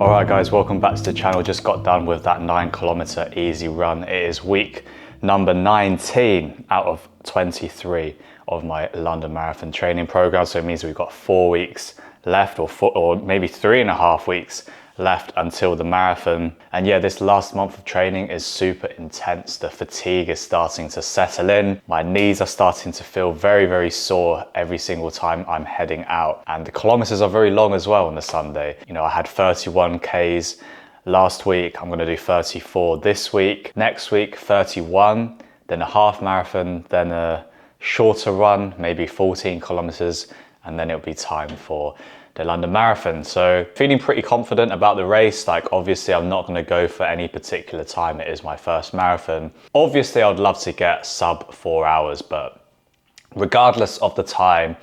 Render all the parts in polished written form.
Alright guys, welcome back to the channel. Just got done with that 9-kilometer easy run. It is week number 19 out of 23 of my London Marathon training program. So it means we've got 4 weeks left, or maybe 3.5 weeks left until the marathon. And yeah, this last month of training is super intense. The fatigue is starting to settle in. My knees are starting to feel very, very sore every single time I'm heading out. And the kilometers are very long as well on the Sunday. You know, I had 31 Ks last week. I'm gonna do 34 this week. Next week, 31, then a half marathon, then a shorter run, maybe 14 kilometers, and then it'll be time for the London Marathon. So feeling pretty confident about the race. Like obviously I'm not gonna go for any particular time. It is my first marathon. Obviously I'd love to get sub 4 hours, but regardless of the time,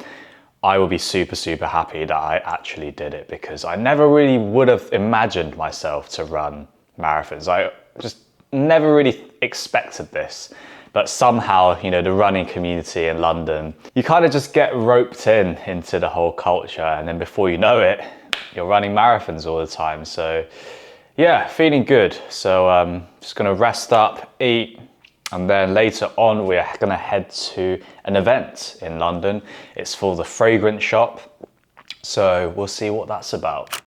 I will be super, super happy that I actually did it, because I never really would have imagined myself to run marathons. I just never really expected this. But somehow, you know, the running community in London, you kind of just get roped into the whole culture, and then before you know it, you're running marathons all the time. So yeah, feeling good. So just gonna rest up, eat, and then later on we're gonna head to an event in London. It's for the Fragrance Shop. So we'll see what that's about.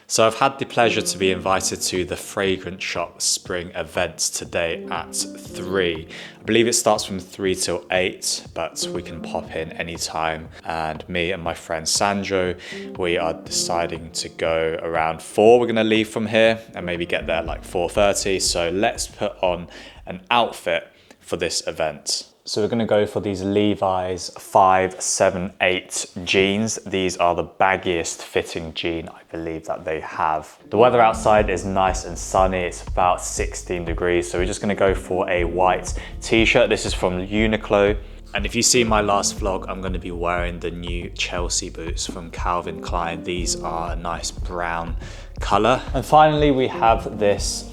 So I've had the pleasure to be invited to the Fragrance Shop spring event today at 3. I believe it starts from 3 till 8, but we can pop in anytime. And me and my friend Sandro, we are deciding to go around 4. We're gonna leave from here and maybe get there like 4:30. So let's put on an outfit for this event. So we're gonna go for these Levi's 578 jeans. These are the baggiest fitting jean I believe that they have. The weather outside is nice and sunny. It's about 16 degrees. So we're just gonna go for a white t-shirt. This is from Uniqlo. And if you see my last vlog, I'm gonna be wearing the new Chelsea boots from Calvin Klein. These are a nice brown color. And finally, we have this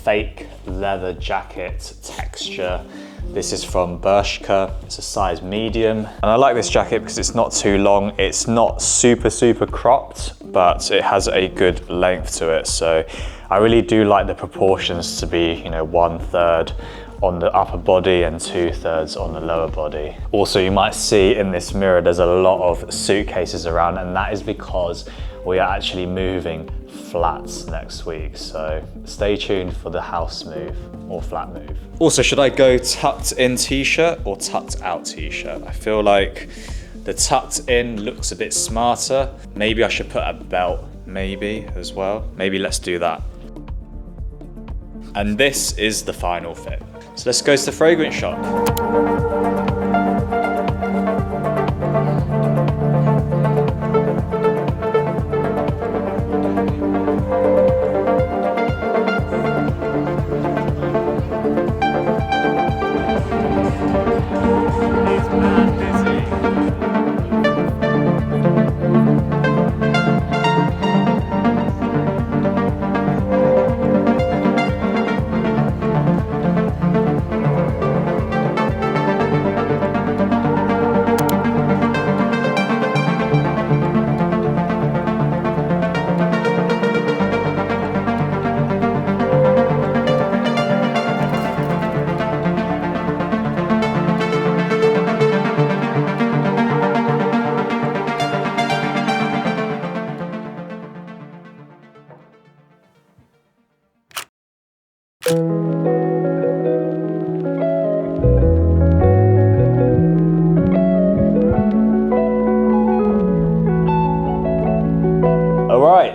fake leather jacket texture. This is from Bershka. It's a size medium. And I like this jacket because it's not too long. It's not super, super cropped, but it has a good length to it. So I really do like the proportions to be, you know, 1/3 on the upper body and 2/3 on the lower body. Also, you might see in this mirror, there's a lot of suitcases around, and that is because we are actually moving flats next week. So stay tuned for the house move or flat move. Also, should I go tucked in t-shirt or tucked out t-shirt? I feel like the tucked in looks a bit smarter. Maybe I should put a belt maybe as well. Maybe let's do that. And this is the final fit. So let's go to the Fragrance Shop.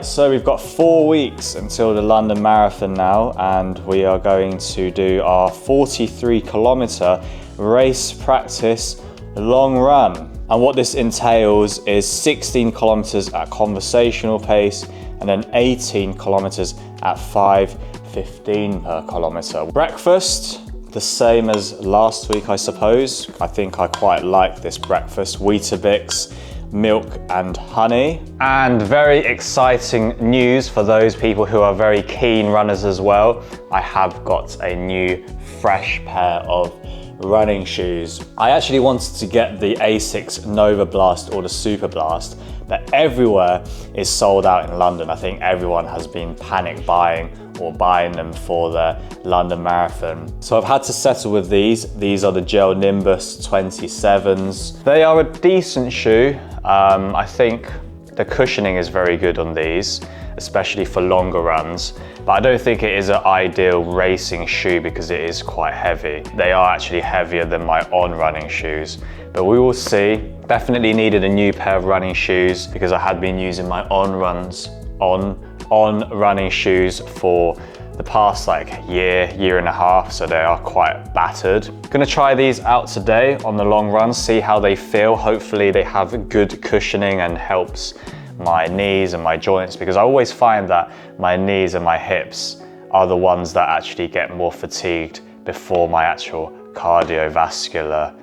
So we've got 4 weeks until the London Marathon now, and we are going to do our 43-kilometer race practice long run. And what this entails is 16 kilometers at conversational pace and then 18 kilometers at 5:15 per kilometer. Breakfast, the same as last week, I suppose. I think I quite like this breakfast. Weetabix, milk and honey. And very exciting news for those people who are very keen runners as well. I have got a new fresh pair of running shoes. I actually wanted to get the Asics Nova Blast or the Super Blast, but everywhere is sold out in London. I think everyone has been panic buying or buying them for the London Marathon. So I've had to settle with these. These are the Gel Nimbus 27s. They are a decent shoe. I think the cushioning is very good on these, especially for longer runs. But I don't think it is an ideal racing shoe because it is quite heavy. They are actually heavier than my On running shoes, but we will see. Definitely needed a new pair of running shoes because I had been using my On running shoes for the past like year and a half, so they are quite battered. Gonna try these out today on the long run, see how they feel. Hopefully they have good cushioning and helps my knees and my joints, because I always find that my knees and my hips are the ones that actually get more fatigued before my actual cardiovascular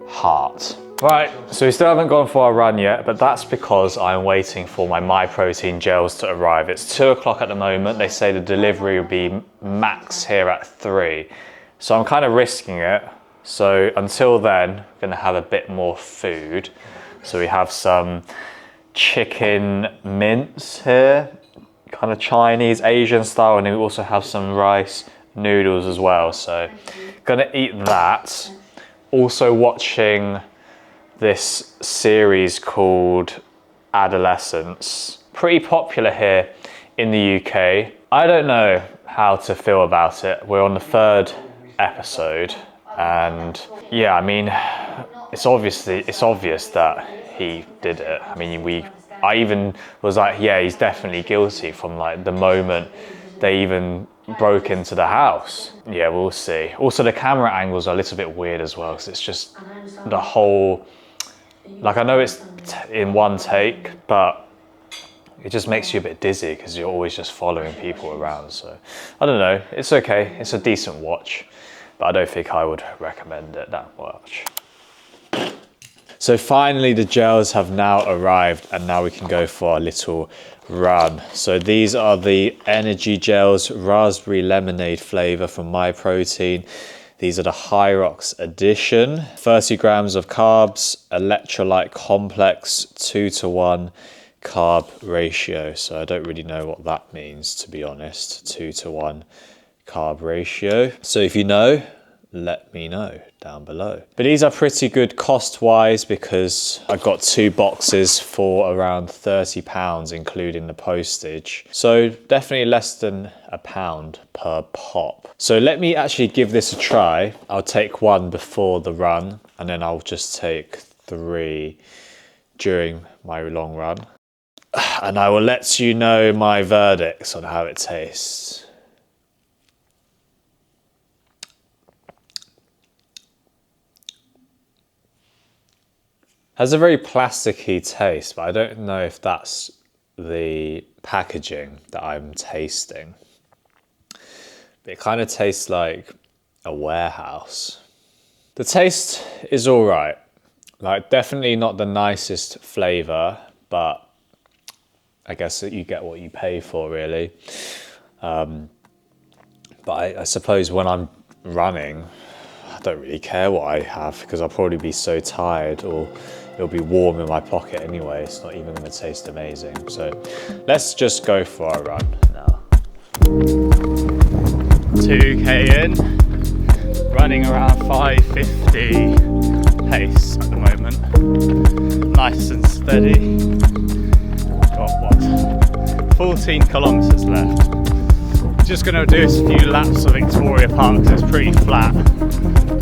heart. Right, so we still haven't gone for our run yet, but that's because I'm waiting for my MyProtein gels to arrive. It's 2 o'clock at the moment. They say the delivery will be max here at 3. So I'm kind of risking it. So until then, I'm gonna have a bit more food. So we have some chicken mince here, kind of Chinese, Asian style, and then we also have some rice noodles as well. So gonna eat that. Also watching this series called Adolescence. Pretty popular here in the UK. I don't know how to feel about it. We're on the 3rd episode, and yeah, I mean, it's obvious that he did it. I mean, I even was like, yeah, he's definitely guilty from like the moment they even broke into the house. Yeah, we'll see. Also, the camera angles are a little bit weird as well, because it's just the whole, like, I know it's in one take, but it just makes you a bit dizzy because you're always just following people around. So I don't know, it's okay. It's a decent watch, but I don't think I would recommend it that much. So finally the gels have now arrived, and now we can go for our little run. So these are the energy gels, raspberry lemonade flavor from MyProtein. These are the Hyrox edition. 30 grams of carbs, electrolyte complex, 2-to-1 carb ratio. So I don't really know what that means, to be honest, 2-to-1 carb ratio. So if you know, let me know down below. But these are pretty good cost-wise, because I got 2 boxes for around £30, including the postage. So definitely less than £1 per pop. So let me actually give this a try. I'll take 1 before the run, and then I'll just take 3 during my long run. And I will let you know my verdicts on how it tastes. Has a very plasticky taste, but I don't know if that's the packaging that I'm tasting. But it kind of tastes like a warehouse. The taste is all right. Like, definitely not the nicest flavor, but I guess that you get what you pay for, really. But I suppose when I'm running, I don't really care what I have, because I'll probably be so tired, or it'll be warm in my pocket anyway. It's not even going to taste amazing. So let's just go for our run now. 2k in, running around 5:50 pace at the moment. Nice and steady. Got what? 14 kilometers left. Just going to do a few laps of Victoria Park because it's pretty flat,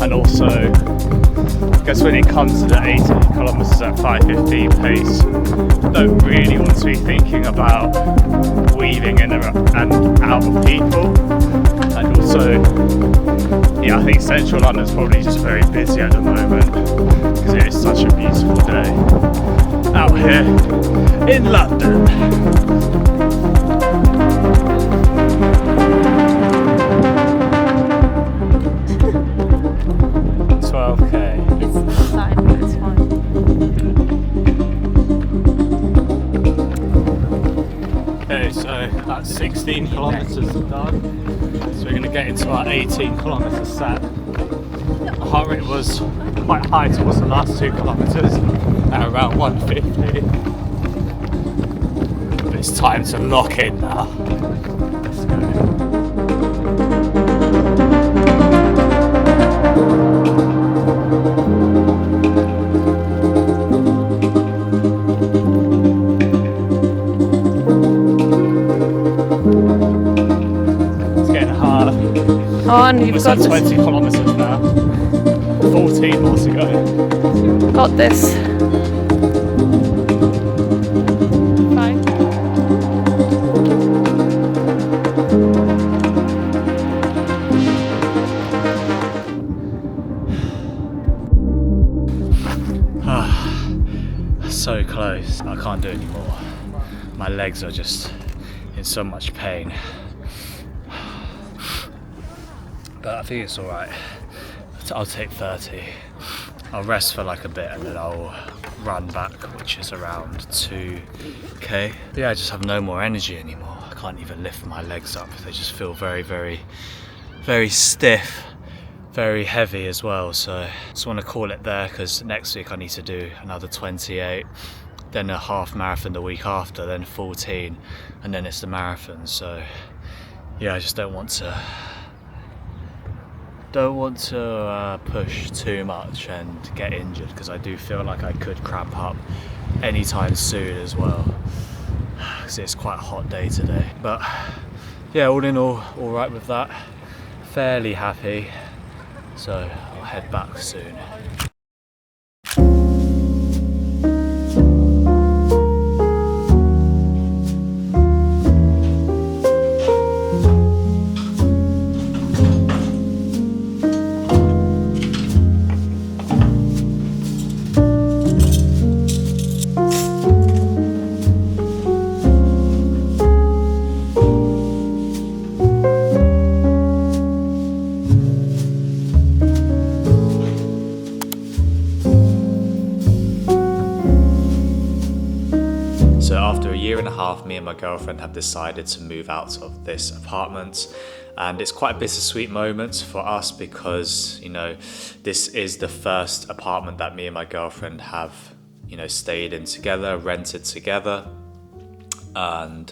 and also I guess when it comes to the 80 kilometers at 5:15 pace, don't really want to be thinking about weaving in and out of people. And also, yeah, I think central London's probably just very busy at the moment because it is such a beautiful day out here in London. 12k. It's fine, it's fine. Okay, so that's 16 kilometers done. So we're going to get into our 18 kilometer set Heart rate was quite high towards the last 2 kilometers at around 150. But it's time to lock in now. Let's go. On, you've got Almost this. 20 kilometers now. 14 more to go. Got this. Fine. So close. I can't do it anymore. My legs are just in so much pain. But I think it's alright. I'll take 30. I'll rest for like a bit and then I'll run back, which is around 2k. But yeah, I just have no more energy anymore. I can't even lift my legs up. They just feel very, very, very stiff, very heavy as well. So I just want to call it there because next week I need to do another 28, then a half marathon the week after, then 14, and then it's the marathon. So yeah, I just don't want to push too much and get injured because I do feel like I could cramp up anytime soon as well because it's quite a hot day today. But yeah, all in all right with that, fairly happy, so I'll head back soon. So after a year and a half, me and my girlfriend have decided to move out of this apartment, and it's quite a bittersweet moment for us because, you know, this is the first apartment that me and my girlfriend have, you know, stayed in together, rented together. And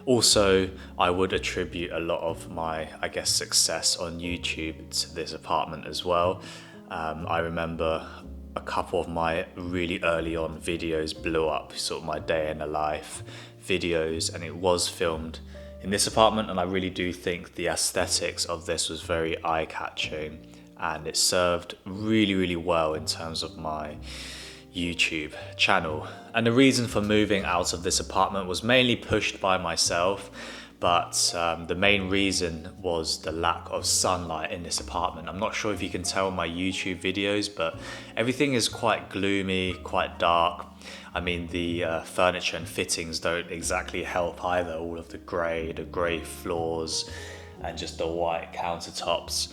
also I would attribute a lot of my, I guess, success on YouTube to this apartment as well. I remember a couple of my really early on videos blew up, sort of my day in the life videos, and it was filmed in this apartment, and I really do think the aesthetics of this was very eye-catching and it served really, really well in terms of my YouTube channel. And the reason for moving out of this apartment was mainly pushed by myself, but the main reason was the lack of sunlight in this apartment. I'm not sure if you can tell my YouTube videos, but everything is quite gloomy, quite dark. I mean, the furniture and fittings don't exactly help either. All of the grey floors and just the white countertops.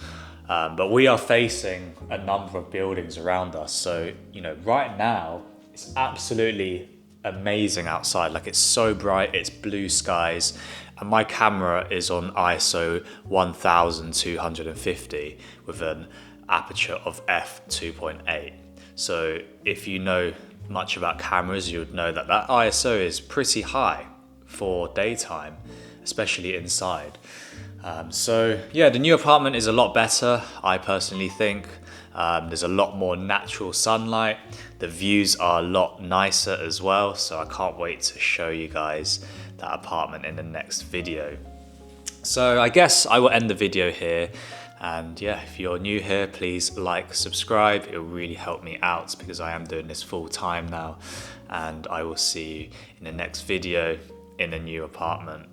But we are facing a number of buildings around us. So, you know, right now it's absolutely amazing outside. Like, it's so bright, it's blue skies. And my camera is on ISO 1250 with an aperture of f2.8. So if you know much about cameras, you would know that that ISO is pretty high for daytime, especially inside. So yeah, the new apartment is a lot better, I personally think. There's a lot more natural sunlight. The views are a lot nicer as well. So I can't wait to show you guys that apartment in the next video. So I guess I will end the video here. And yeah, if you're new here, please like, subscribe. It will really help me out because I am doing this full time now. And I will see you in the next video in the new apartment.